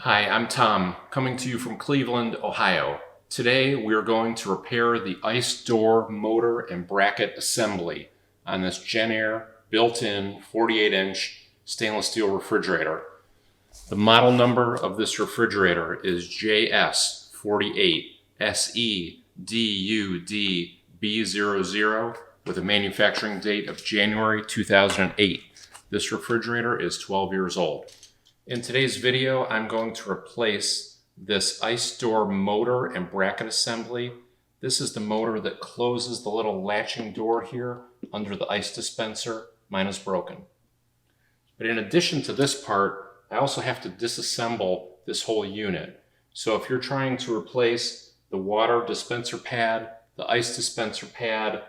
Hi, I'm Tom, coming to you from Cleveland, Ohio. Today we are going to repair the ice door motor and bracket assembly on this Jenn-Air built-in 48-inch stainless steel refrigerator. The model number of this refrigerator is JS48SEDUDB00 with a manufacturing date of January 2008. This refrigerator is 12 years old. In today's video, I'm going to replace this ice door motor and bracket assembly. This is the motor that closes the little latching door here under the ice dispenser. Mine is broken. But in addition to this part, I also have to disassemble this whole unit. So if you're trying to replace the water dispenser pad, the ice dispenser pad,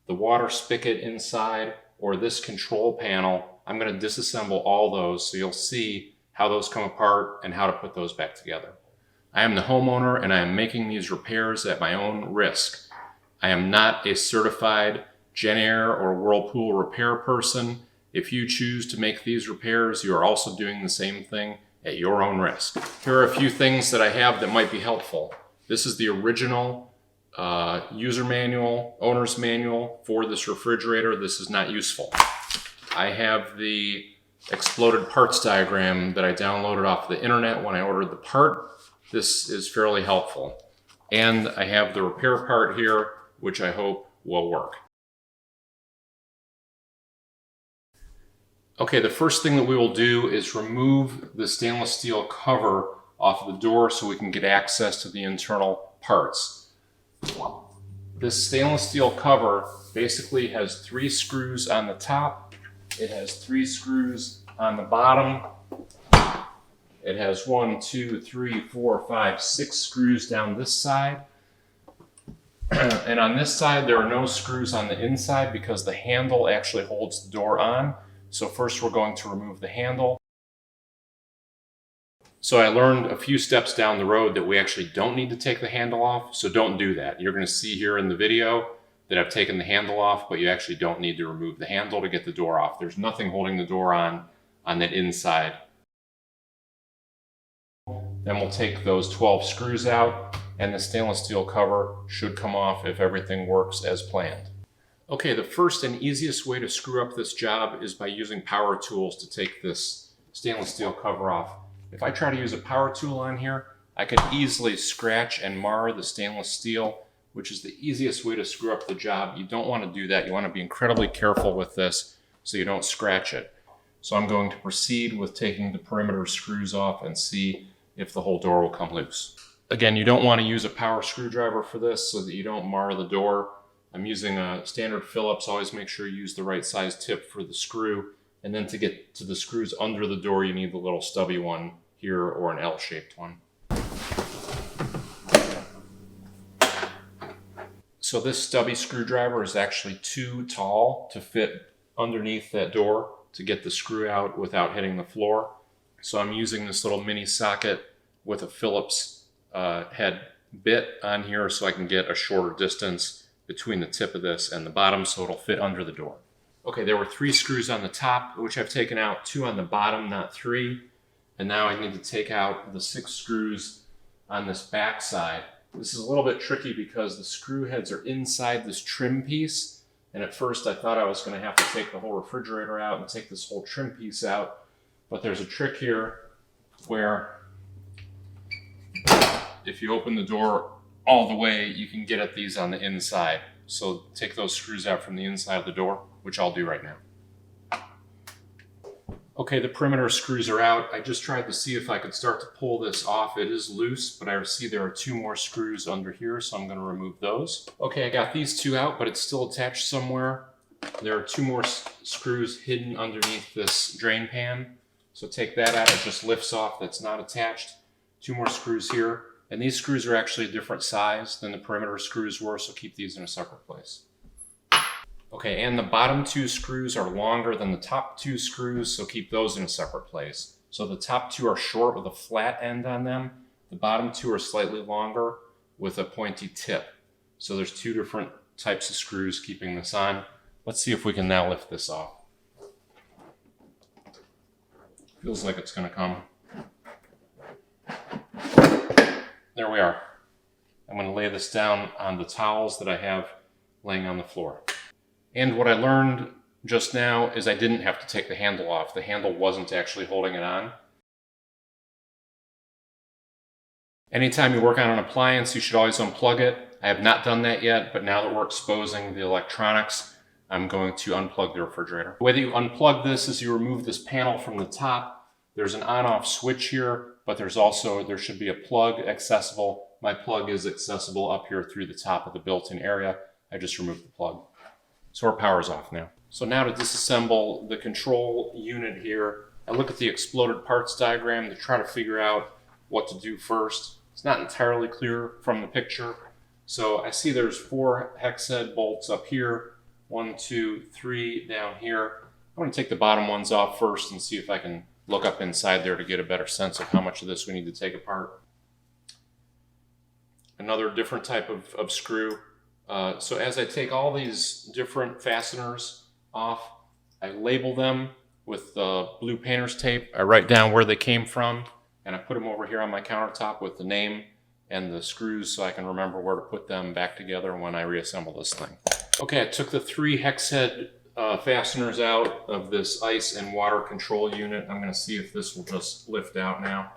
the water spigot inside, or this control panel, I'm going to disassemble all those so you'll see how those come apart and how to put those back together. I am the homeowner and I am making these repairs at my own risk. I am not a certified Jenn-Air or Whirlpool repair person. If you choose to make these repairs, you are also doing the same thing at your own risk. Here are a few things that I have that might be helpful. This is the original user manual, owner's manual for this refrigerator. This is not useful. I have the exploded parts diagram that I downloaded off the internet when I ordered the part. This is fairly helpful. And I have the repair part here, which I hope will work. Okay, the first thing that we will do is remove the stainless steel cover off of the door so we can get access to the internal parts. This stainless steel cover basically has 3 screws on the top. It has 3 screws on the bottom. It has 1, 2, 3, 4, 5, 6 screws down this side. And on this side, there are no screws on the inside because the handle actually holds the door on. So first we're going to remove the handle. So I learned a few steps down the road that we actually don't need to take the handle off, so don't do that. You're going to see here in the video that I've taken the handle off, but you actually don't need to remove the handle to get the door off. There's nothing holding the door on that inside. Then we'll take those 12 screws out, and the stainless steel cover should come off if everything works as planned. Okay, the first and easiest way to screw up this job is by using power tools to take this stainless steel cover off. If I try to use a power tool on here, I could easily scratch and mar the stainless steel, which is the easiest way to screw up the job. You don't want to do that. You want to be incredibly careful with this so you don't scratch it. So I'm going to proceed with taking the perimeter screws off and see if the whole door will come loose. Again, you don't want to use a power screwdriver for this so that you don't mar the door. I'm using a standard Phillips. Always make sure you use the right size tip for the screw. And then to get to the screws under the door, you need the little stubby one here or an L-shaped one. So this stubby screwdriver is actually too tall to fit underneath that door to get the screw out without hitting the floor. So I'm using this little mini socket with a Phillips head bit on here so I can get a shorter distance between the tip of this and the bottom so it'll fit under the door. Okay, there were 3 screws on the top, which I've taken out, 2 on the bottom, not 3. And now I need to take out the 6 screws on this back side. This is a little bit tricky because the screw heads are inside this trim piece. And at first I thought I was going to have to take the whole refrigerator out and take this whole trim piece out. But there's a trick here where if you open the door all the way, you can get at these on the inside. So take those screws out from the inside of the door, which I'll do right now. Okay, the perimeter screws are out. I just tried to see if I could start to pull this off. It is loose, but I see there are 2 more screws under here, so I'm going to remove those. Okay, I got these 2 out, but it's still attached somewhere. There are 2 more screws hidden underneath this drain pan. So take that out, it just lifts off, that's not attached. 2 more screws here. And these screws are actually a different size than the perimeter screws were, so keep these in a separate place. Okay, and the bottom 2 screws are longer than the top 2 screws, so keep those in a separate place. So the top 2 are short with a flat end on them. The bottom 2 are slightly longer with a pointy tip. So there's 2 different types of screws keeping this on. Let's see if we can now lift this off. Feels like it's going to come. there we are. I'm going to lay this down on the towels that I have laying on the floor. And what I learned just now is I didn't have to take the handle off. The handle wasn't actually holding it on. Anytime you work on an appliance, you should always unplug it. I have not done that yet, but now that we're exposing the electronics, I'm going to unplug the refrigerator. The way that you unplug this is you remove this panel from the top. There's an on-off switch here, but there should be a plug accessible. My plug is accessible up here through the top of the built-in area. I just removed the plug. So our power's off now. So now to disassemble the control unit here, I look at the exploded parts diagram to try to figure out what to do first. It's not entirely clear from the picture. So I see there's 4 hex head bolts up here, 1, 2, 3 down here. I'm going to take the bottom ones off first and see if I can look up inside there to get a better sense of how much of this we need to take apart. Another different type of screw. So as I take all these different fasteners off, I label them with blue painter's tape. I write down where they came from, and I put them over here on my countertop with the name and the screws so I can remember where to put them back together when I reassemble this thing. Okay, I took the 3 hex head fasteners out of this ice and water control unit. I'm going to see if this will just lift out now.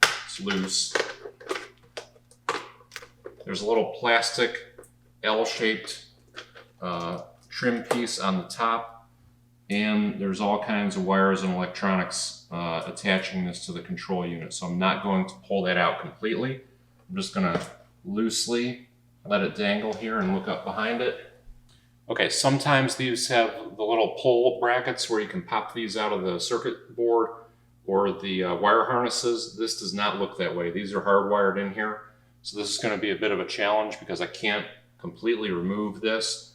It's loose. There's a little plastic L-shaped trim piece on the top, and there's all kinds of wires and electronics attaching this to the control unit. So I'm not going to pull that out completely. I'm just going to loosely let it dangle here and look up behind it. Okay, sometimes these have the little pull brackets where you can pop these out of the circuit board or the wire harnesses. This does not look that way. These are hardwired in here. So this is going to be a bit of a challenge because I can't completely remove this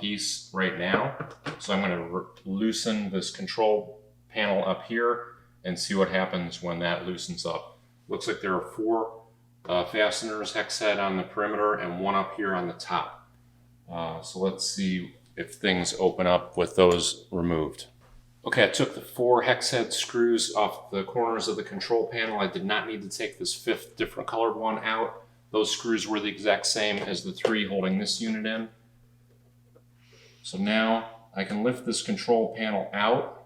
piece right now. So I'm going to loosen this control panel up here and see what happens when that loosens up. Looks like there are 4 fasteners, hex head on the perimeter, and 1 up here on the top. So let's see if things open up with those removed. Okay, I took the 4 hex head screws off the corners of the control panel. I did not need to take this 5th different colored one out. Those screws were the exact same as the 3 holding this unit in. So now I can lift this control panel out.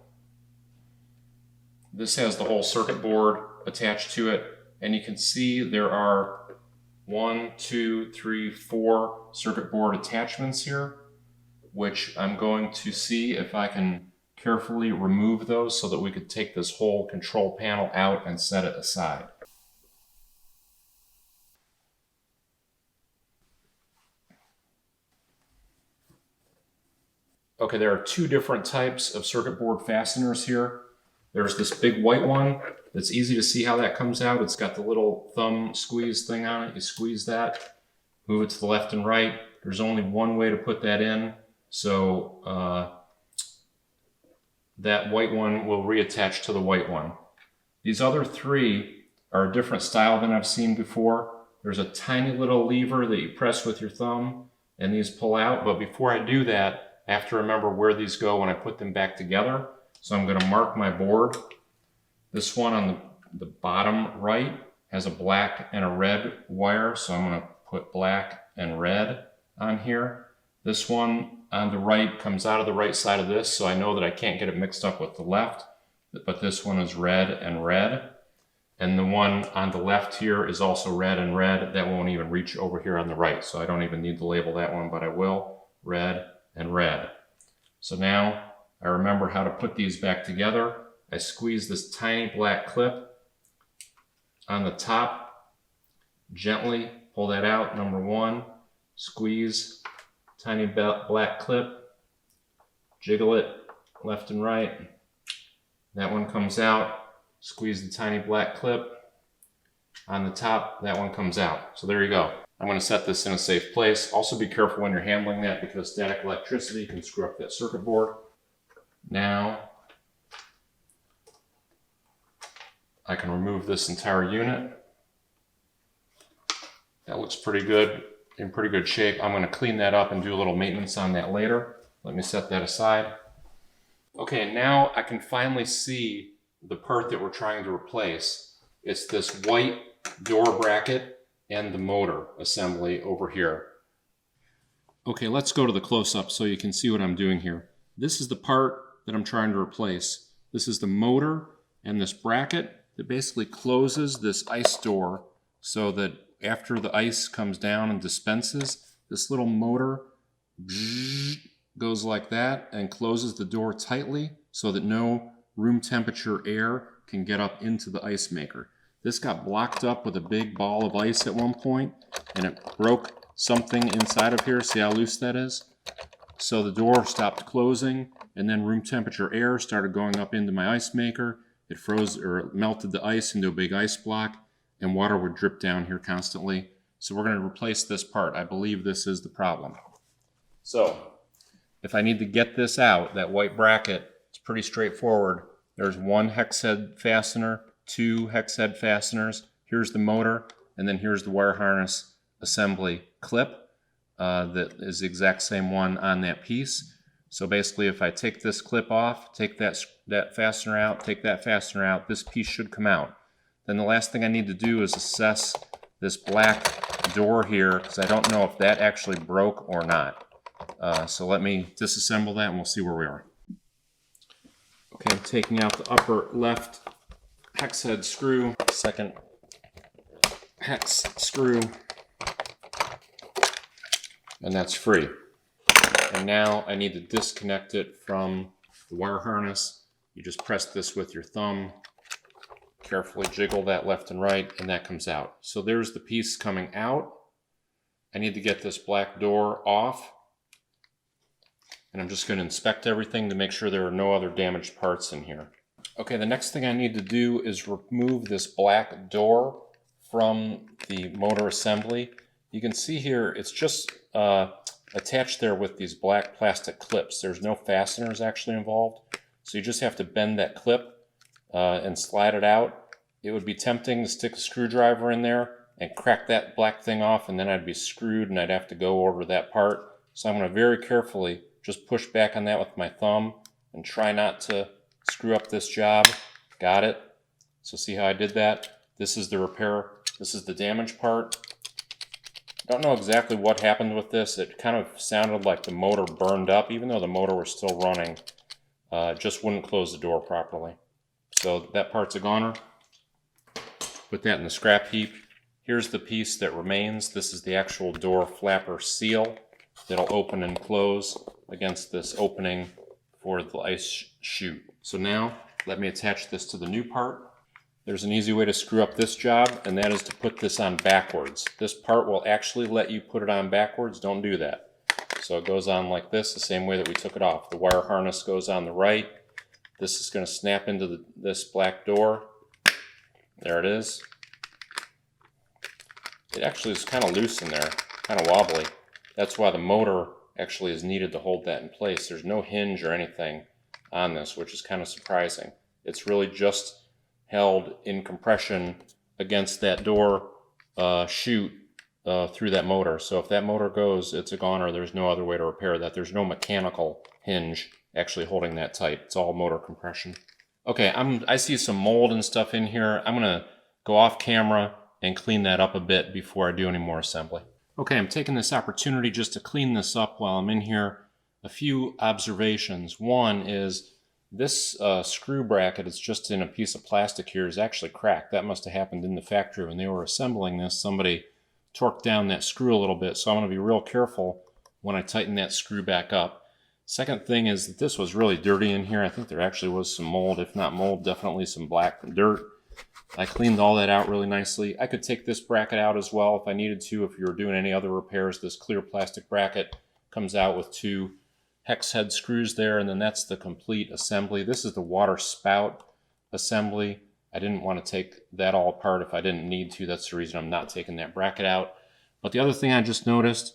This has the whole circuit board attached to it, and you can see there are 1, 2, 3, 4 circuit board attachments here, which I'm going to see if I can carefully remove those so that we could take this whole control panel out and set it aside. Okay, there are 2 different types of circuit board fasteners here. There's this big white one that's easy to see how that comes out. It's got the little thumb squeeze thing on it. You squeeze that, move it to the left and right. There's only one way to put that in, so that white one will reattach to the white one. These other 3 are a different style than I've seen before. There's a tiny little lever that you press with your thumb and these pull out, but before I do that, I have to remember where these go when I put them back together. So I'm going to mark my board. This one on the bottom right has a black and a red wire, so I'm going to put black and red on here. This one on the right comes out of the right side of this, so I know that I can't get it mixed up with the left, but this one is red and red. And the one on the left here is also red and red. That won't even reach over here on the right, so I don't even need to label that one, but I will. Red and red. So now I remember how to put these back together. I squeeze this tiny black clip on the top, gently pull that out, number 1, squeeze, tiny black clip, jiggle it left and right. That one comes out, squeeze the tiny black clip on the top, that one comes out. So there you go. I'm going to set this in a safe place. Also be careful when you're handling that because static electricity can screw up that circuit board. Now I can remove this entire unit. That looks pretty good, in pretty good shape. I'm going to clean that up and do a little maintenance on that later. Let me set that aside. Okay, now I can finally see the part that we're trying to replace. It's this white door bracket and the motor assembly over here. Okay, let's go to the close-up so you can see what I'm doing here. This is the part that I'm trying to replace. This is the motor and this bracket that basically closes this ice door so that after the ice comes down and dispenses, this little motor goes like that and closes the door tightly so that no room temperature air can get up into the ice maker. This got blocked up with a big ball of ice at one point and it broke something inside of here. See how loose that is? So the door stopped closing and then room temperature air started going up into my ice maker. It froze or melted the ice into a big ice block and water would drip down here constantly. So we're going to replace this part. I believe this is the problem. So if I need to get this out, that white bracket, it's pretty straightforward. There's one hex head fastener, two hex head fasteners. Here's the motor, and then here's the wire harness assembly clip that is the exact same one on that piece. So basically if I take this clip off, take that fastener out, take that fastener out, this piece should come out. Then the last thing I need to do is assess this black door here because I don't know if that actually broke or not. So let me disassemble that and we'll see where we are. Okay, I'm taking out the upper left hex head screw, second hex screw, and that's free. And now I need to disconnect it from the wire harness. You just press this with your thumb, carefully jiggle that left and right, and that comes out. So there's the piece coming out. I need to get this black door off. And I'm just going to inspect everything to make sure there are no other damaged parts in here. Okay, the next thing I need to do is remove this black door from the motor assembly. You can see here it's just attached there with these black plastic clips. There's no fasteners actually involved. So you just have to bend that clip and slide it out. It would be tempting to stick a screwdriver in there and crack that black thing off, and then I'd be screwed and I'd have to go over that part. So I'm going to very carefully just push back on that with my thumb and try not to screw up this job. Got it? So see how I did that? This is the repair. This is the damaged part. I don't know exactly what happened with this. It kind of sounded like the motor burned up, even though the motor was still running. It just wouldn't close the door properly. So that part's a goner. Put that in the scrap heap. Here's the piece that remains. This is the actual door flapper seal that'll open and close against this opening for the ice chute. So now let me attach this to the new part. There's an easy way to screw up this job, and that is to put this on backwards. This part will actually let you put it on backwards. Don't do that. So it goes on like this, the same way that we took it off. The wire harness goes on the right. This is going to snap into this black door. There it is. It actually is kind of loose in there, kind of wobbly. That's why the motor actually is needed to hold that in place. There's no hinge or anything on this, which is kind of surprising. It's really just held in compression against that door chute through that motor. So if that motor goes, it's a goner. There's no other way to repair that. There's no mechanical hinge actually holding that tight. It's all motor compression. Okay, I see some mold and stuff in here. I'm going to go off camera and clean that up a bit before I do any more assembly. Okay, I'm taking this opportunity just to clean this up while I'm in here. A few observations. One is this screw bracket, it's just in a piece of plastic here, is actually cracked. That must have happened in the factory when they were assembling this. Somebody torqued down that screw a little bit, so I'm going to be real careful when I tighten that screw back up. Second thing is that this was really dirty in here. I think there actually was some mold. If not mold, definitely some black dirt. I cleaned all that out really nicely. I could take this bracket out as well if I needed to. If you were doing any other repairs, this clear plastic bracket comes out with two hex head screws there, and then that's the complete assembly. This is the water spout assembly. I didn't want to take that all apart if I didn't need to. That's the reason I'm not taking that bracket out. But the other thing I just noticed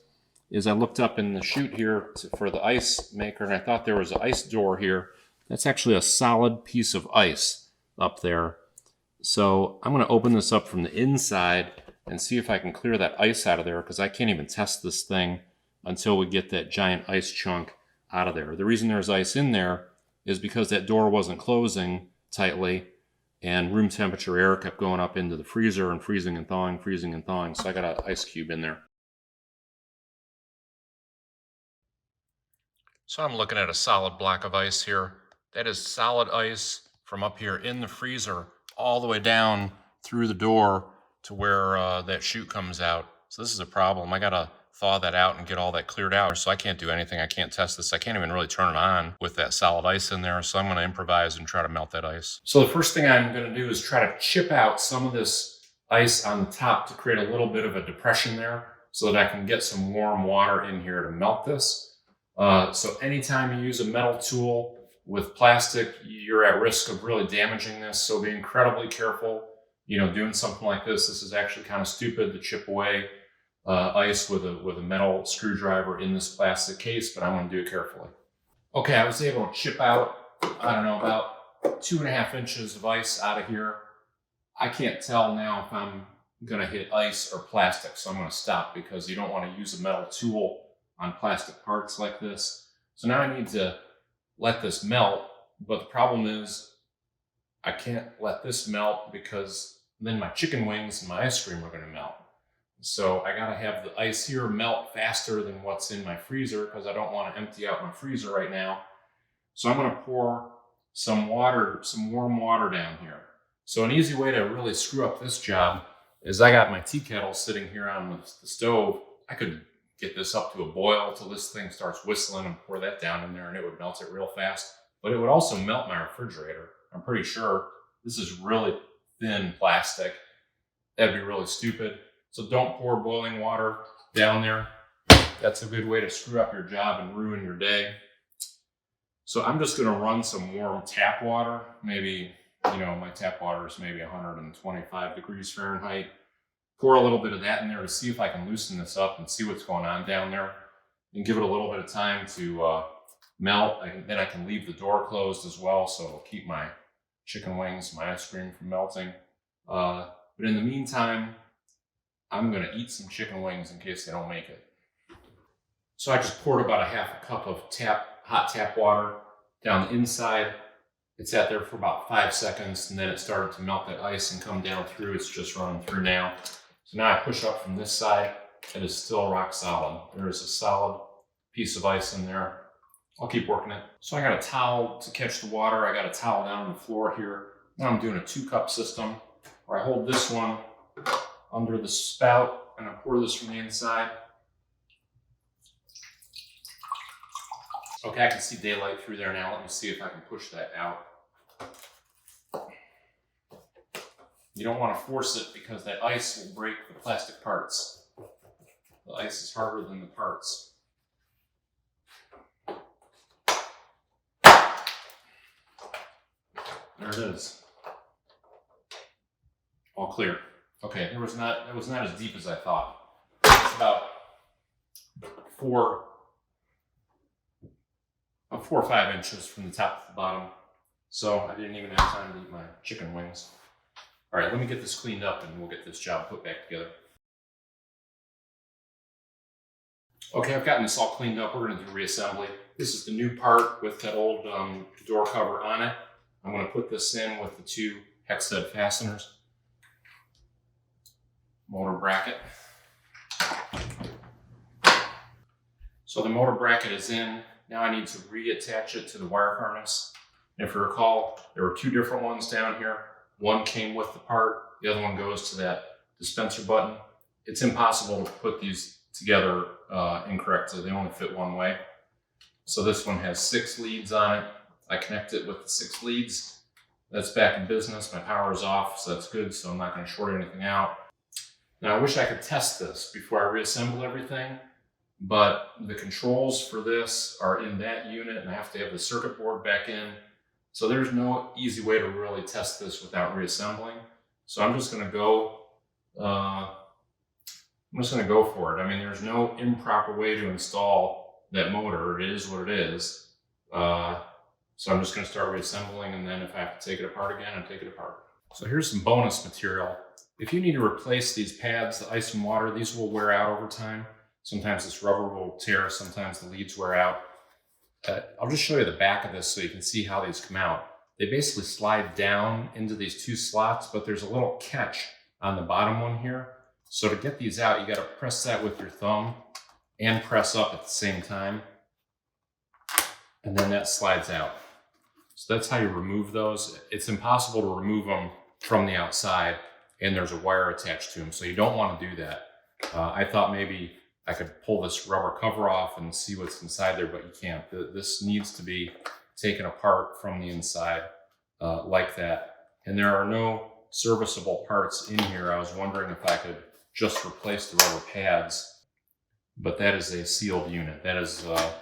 is I looked up in the chute here for the ice maker, and I thought there was an ice door here. That's actually a solid piece of ice up there. So I'm going to open this up from the inside and see if I can clear that ice out of there, because I can't even test this thing until we get that giant ice chunk out of there. The reason there's ice in there is because that door wasn't closing tightly, and room temperature air kept going up into the freezer and freezing and thawing, freezing and thawing. So I got an ice cube in there. So I'm looking at a solid block of ice here. That is solid ice from up here in the freezer all the way down through the door to where that chute comes out. So this is a problem. I gotta thaw that out and get all that cleared out. So I can't do anything. I can't test this. I can't even really turn it on with that solid ice in there. So I'm gonna improvise and try to melt that ice. So the first thing I'm gonna do is try to chip out some of this ice on the top to create a little bit of a depression there so that I can get some warm water in here to melt this. So anytime you use a metal tool with plastic, you're at risk of really damaging this. So be incredibly careful, doing something like this. This is actually kind of stupid to chip away ice with a metal screwdriver in this plastic case, but I'm going to do it carefully. Okay, I was able to chip out, I don't know, about 2.5 inches of ice out of here. I can't tell now if I'm going to hit ice or plastic, so I'm going to stop because you don't want to use a metal tool on plastic parts like this. So now I need to let this melt, but the problem is I can't let this melt because then my chicken wings and my ice cream are going to melt. So I got to have the ice here melt faster than what's in my freezer because I don't want to empty out my freezer right now. So I'm going to pour some water, some warm water down here. So an easy way to really screw up this job is I got my tea kettle sitting here on the stove. I could get this up to a boil till this thing starts whistling and pour that down in there and it would melt it real fast. But it would also melt my refrigerator. I'm pretty sure this is really thin plastic. That'd be really stupid. So don't pour boiling water down there. That's a good way to screw up your job and ruin your day. So I'm just gonna run some warm tap water. Maybe, my tap water is maybe 125 degrees Fahrenheit. Pour a little bit of that in there to see if I can loosen this up and see what's going on down there and give it a little bit of time to melt. Then I can leave the door closed as well, so it'll keep my chicken wings, my ice cream from melting. But in the meantime, I'm gonna eat some chicken wings in case they don't make it. So I just poured about 1/2 cup of hot tap water down the inside. It sat there for about 5 seconds and then it started to melt that ice and come down through. It's just running through now. So now I push up from this side. It is still rock solid. There is a solid piece of ice in there. I'll keep working it. So I got a towel to catch the water. I got a towel down on the floor here. Now I'm doing a 2-cup system where I hold this one under the spout and I pour this from the inside. Okay, I can see daylight through there now. Let me see if I can push that out. You don't want to force it because that ice will break the plastic parts. The ice is harder than the parts. There it is. All clear. Okay, it was not as deep as I thought. It's about 4 or 5 inches from the top to the bottom. So I didn't even have time to eat my chicken wings. All right, let me get this cleaned up and we'll get this job put back together. Okay, I've gotten this all cleaned up. We're gonna do reassembly. This is the new part with that old door cover on it. I'm gonna put this in with the 2 hex stud fasteners. Motor bracket. So the motor bracket is in. Now I need to reattach it to the wire harness. And if you recall, there were 2 different ones down here. One came with the part, the other one goes to that dispenser button. It's impossible to put these together incorrectly. They only fit one way. So this one has 6 leads on it. I connect it with the 6 leads. That's back in business. My power is off, so that's good. So I'm not going to short anything out. Now I wish I could test this before I reassemble everything, but the controls for this are in that unit and I have to have the circuit board back in. So there's no easy way to really test this without reassembling. So I'm just going to go for it. I mean, there's no improper way to install that motor. It is what it is. So I'm just going to start reassembling, and then if I have to take it apart again, I'll take it apart. So here's some bonus material. If you need to replace these pads, the ice and water, these will wear out over time. Sometimes this rubber will tear, sometimes the leads wear out. I'll just show you the back of this so you can see how these come out. they basically slide down into these two slots, but there's a little catch on the bottom one here. So to get these out, you got to press that with your thumb and press up at the same time. And then that slides out. So that's how you remove those. It's impossible to remove them from the outside, and there's a wire attached to them. So you don't want to do that. I thought maybe I could pull this rubber cover off and see what's inside there, but you can't. This needs to be taken apart from the inside like that. And there are no serviceable parts in here. I was wondering if I could just replace the rubber pads, but that is a sealed unit. That is a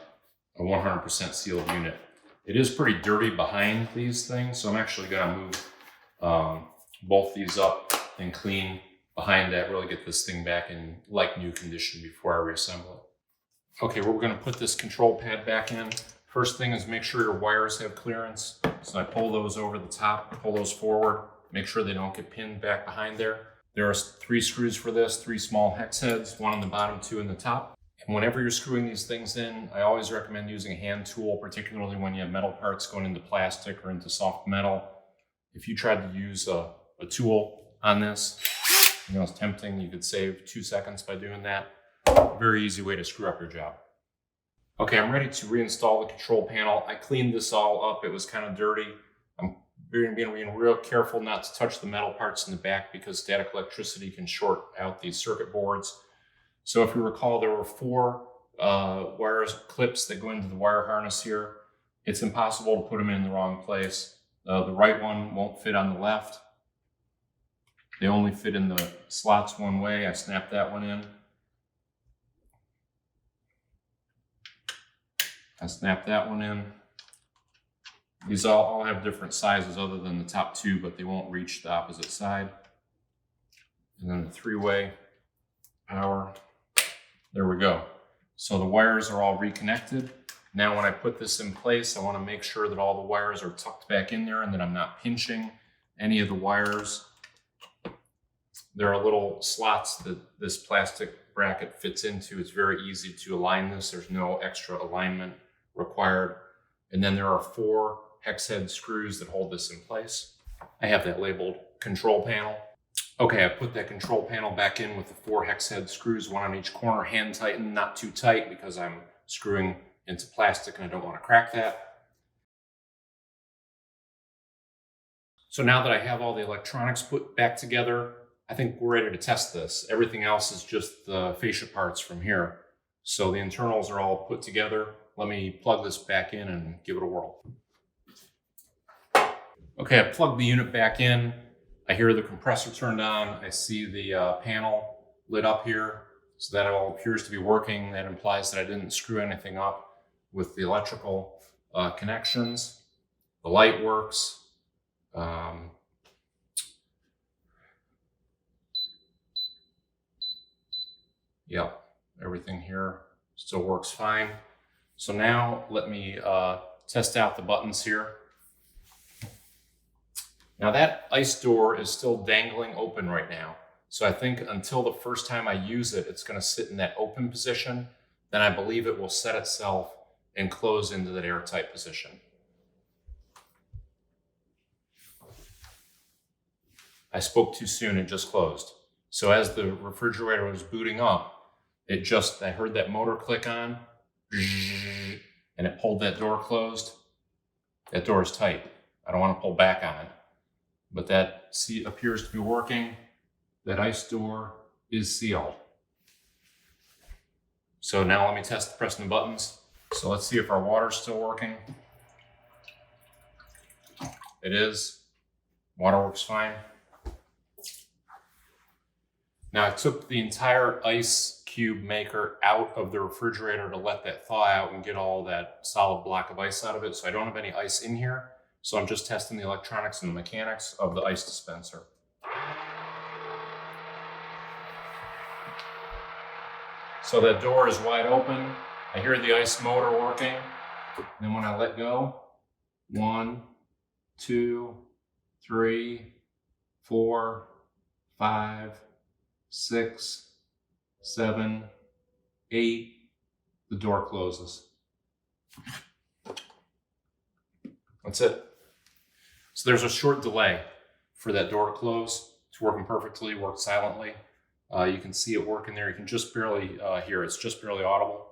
100% sealed unit. It is pretty dirty behind these things, so I'm actually going to move both these up and clean behind that, really get this thing back in like new condition before I reassemble it. Okay, we're going to put this control pad back in. First thing is make sure your wires have clearance. So I pull those over the top, pull those forward, make sure they don't get pinned back behind there. There are 3 screws for this, 3 small hex heads, 1 on the bottom, 2 in the top. And whenever you're screwing these things in, I always recommend using a hand tool, particularly when you have metal parts going into plastic or into soft metal. If you tried to use a tool on this, it's tempting. You could save 2 seconds by doing that. Very easy way to screw up your job. Okay, I'm ready to reinstall the control panel. I cleaned this all up. It was kind of dirty. I'm being real careful not to touch the metal parts in the back because static electricity can short out these circuit boards. So if you recall, there were 4 wires, clips that go into the wire harness here. It's impossible to put them in the wrong place. The right one won't fit on the left. They only fit in the slots one way. I snapped that one in. I snapped that one in. These all have different sizes other than the top 2, but they won't reach the opposite side. And then the 3-way power. There we go. So the wires are all reconnected. Now when I put this in place, I want to make sure that all the wires are tucked back in there and that I'm not pinching any of the wires. There are little slots that this plastic bracket fits into. It's very easy to align this. There's no extra alignment required. And then there are 4 hex head screws that hold this in place. I have that labeled control panel. Okay, I put that control panel back in with the 4 hex head screws, 1 on each corner, hand tightened, not too tight because I'm screwing into plastic and I don't want to crack that. So now that I have all the electronics put back together, I think we're ready to test this. Everything else is just the fascia parts from here. So the internals are all put together. Let me plug this back in and give it a whirl. Okay, I plugged the unit back in. I hear the compressor turned on. I see the panel lit up here. So that all appears to be working. That implies that I didn't screw anything up with the electrical connections. The light works. Yep, everything here still works fine. So now let me test out the buttons here. Now that ice door is still dangling open right now. So I think until the first time I use it, it's going to sit in that open position. Then I believe it will set itself and close into that airtight position. I spoke too soon, it just closed. So as the refrigerator was booting up, I heard that motor click on, and it pulled that door closed. That door is tight. I don't want to pull back on it. But that appears to be working. That ice door is sealed. So now let me test pressing the buttons. So let's see if our water's still working. It is. Water works fine. Now I took the entire ice cube maker out of the refrigerator to let that thaw out and get all that solid block of ice out of it. So I don't have any ice in here. So I'm just testing the electronics and the mechanics of the ice dispenser. So that door is wide open. I hear the ice motor working. And then when I let go, 1, 2, 3, 4, 5, 6, 7, 8, the door closes. That's it. So there's a short delay for that door to close. It's working perfectly, worked silently. You can see it working there. You can just barely hear it. It's just barely audible.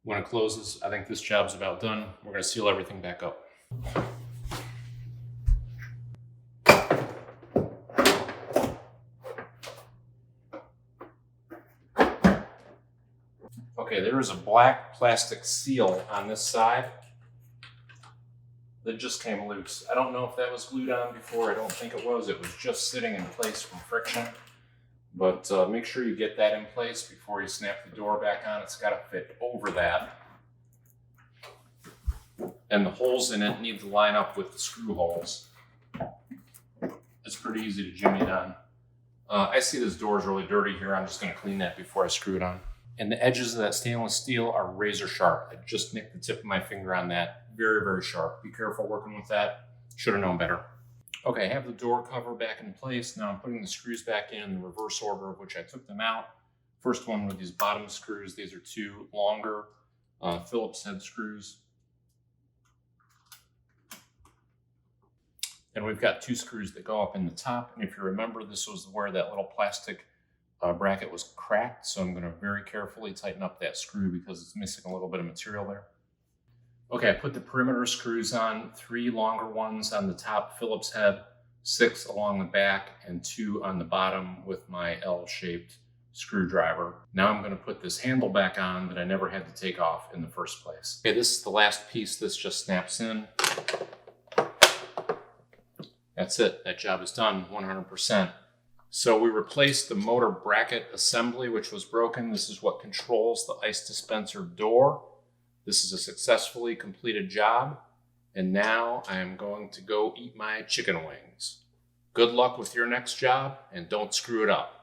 When it closes, I think this job's about done. We're going to seal everything back up. Okay, there is a black plastic seal on this side that just came loose. I don't know if that was glued on before. I don't think it was. It was just sitting in place from friction. But make sure you get that in place before you snap the door back on. It's got to fit over that. And the holes in it need to line up with the screw holes. It's pretty easy to jimmy it on. I see this door is really dirty here. I'm just going to clean that before I screw it on. And the edges of that stainless steel are razor sharp. I just nicked the tip of my finger on that. Very, very sharp. Be careful working with that. Should have known better. Okay, I have the door cover back in place. Now I'm putting the screws back in the reverse order of which I took them out. First one with these bottom screws. These are two longer Phillips head screws. And we've got two screws that go up in the top. And if you remember, this was where that little plastic bracket was cracked. So I'm going to very carefully tighten up that screw because it's missing a little bit of material there. Okay, I put the perimeter screws on, 3 longer ones on the top Phillips head, 6 along the back, and 2 on the bottom with my L-shaped screwdriver. Now I'm going to put this handle back on that I never had to take off in the first place. Okay, this is the last piece. This just snaps in. That's it. That job is done 100%. So we replaced the motor bracket assembly, which was broken. This is what controls the ice dispenser door. This is a successfully completed job, and now I am going to go eat my chicken wings. Good luck with your next job, and don't screw it up.